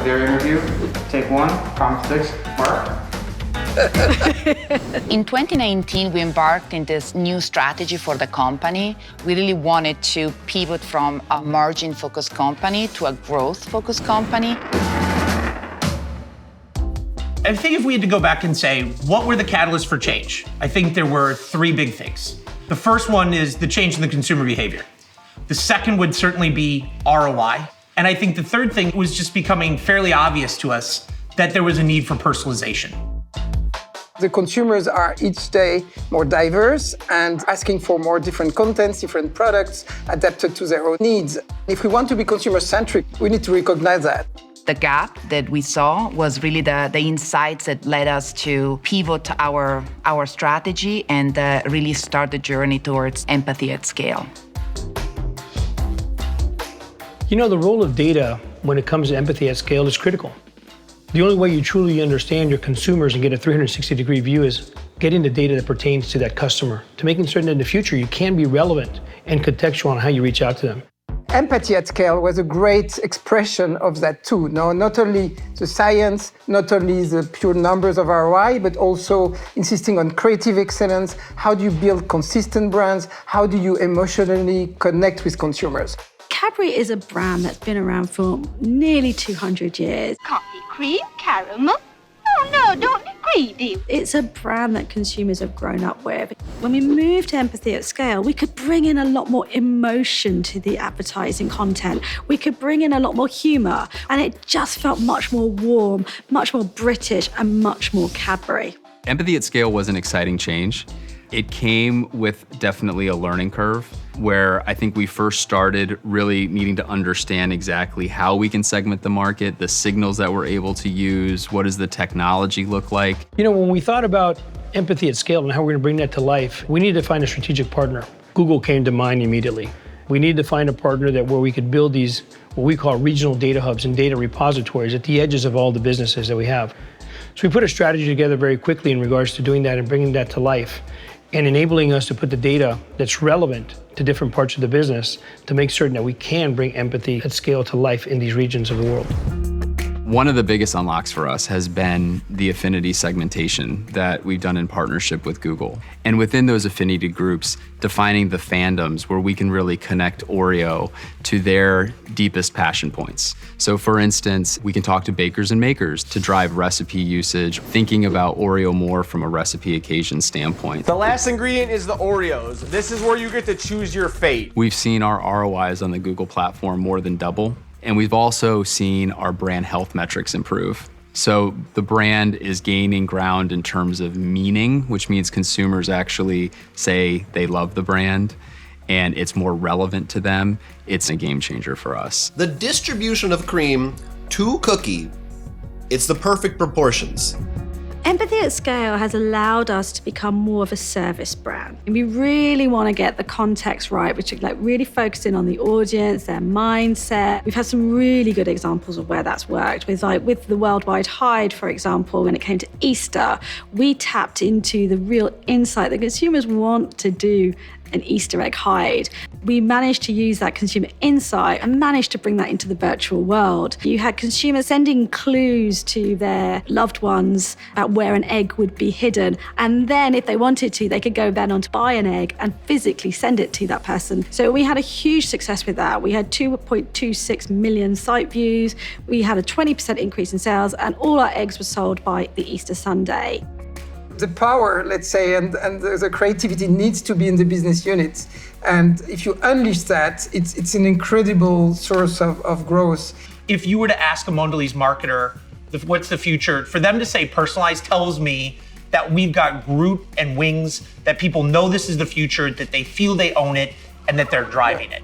of their interview. Take one, conflicts, Mark. In 2019, we embarked in this new strategy for the company. We really wanted to pivot from a margin-focused company to a growth-focused company. I think if we had to go back and say, what were the catalysts for change? I think there were three big things. The first one is the change in the consumer behavior. The second would certainly be ROI. And I think the third thing was just becoming fairly obvious to us that there was a need for personalization. The consumers are each day more diverse and asking for more different contents, different products adapted to their own needs. If we want to be consumer-centric, we need to recognize that. The gap that we saw was really the insights that led us to pivot our strategy and really start the journey towards empathy at scale. You know, the role of data when it comes to empathy at scale is critical. The only way you truly understand your consumers and get a 360-degree view is getting the data that pertains to that customer, to making certain that in the future you can be relevant and contextual on how you reach out to them. Empathy at scale was a great expression of that too. Now, not only the science, not only the pure numbers of ROI, but also insisting on creative excellence. How do you build consistent brands? How do you emotionally connect with consumers? Cadbury is a brand that's been around for nearly 200 years. Coffee cream, caramel. Oh no, don't be greedy. It's a brand that consumers have grown up with. When we moved to empathy at scale, we could bring in a lot more emotion to the advertising content. We could bring in a lot more humor, and it just felt much more warm, much more British, and much more Cadbury. Empathy at scale was an exciting change. It came with definitely a learning curve where I think we first started really needing to understand exactly how we can segment the market, the signals that we're able to use, what does the technology look like. You know, when we thought about empathy at scale and how we're going to bring that to life, we needed to find a strategic partner. Google came to mind immediately. We needed to find a partner where we could build these, what we call regional data hubs and data repositories at the edges of all the businesses that we have. So we put a strategy together very quickly in regards to doing that and bringing that to life, and enabling us to put the data that's relevant to different parts of the business to make certain that we can bring empathy at scale to life in these regions of the world. One of the biggest unlocks for us has been the affinity segmentation that we've done in partnership with Google. And within those affinity groups, defining the fandoms where we can really connect Oreo to their deepest passion points. So for instance, we can talk to bakers and makers to drive recipe usage, thinking about Oreo more from a recipe occasion standpoint. The last ingredient is the Oreos. This is where you get to choose your fate. We've seen our ROIs on the Google platform more than double. And we've also seen our brand health metrics improve. So the brand is gaining ground in terms of meaning, which means consumers actually say they love the brand and it's more relevant to them. It's a game changer for us. The distribution of cream to cookie, it's the perfect proportions. Empathy at scale has allowed us to become more of a service brand. And we really want to get the context right, which is like really focusing on the audience, their mindset. We've had some really good examples of where that's worked. With the Worldwide Hide, for example, when it came to Easter, we tapped into the real insight that consumers want to do an Easter egg hide. We managed to use that consumer insight and managed to bring that into the virtual world. You had consumers sending clues to their loved ones about where an egg would be hidden. And then if they wanted to, they could go then on to buy an egg and physically send it to that person. So we had a huge success with that. We had 2.26 million site views. We had a 20% increase in sales, and all our eggs were sold by the Easter Sunday. The power, let's say, and the creativity needs to be in the business units. And if you unleash that, it's an incredible source of growth. If you were to ask a Mondelēz marketer, what's the future? For them to say personalized tells me that we've got Groot and wings, that people know this is the future, that they feel they own it, and that they're driving it.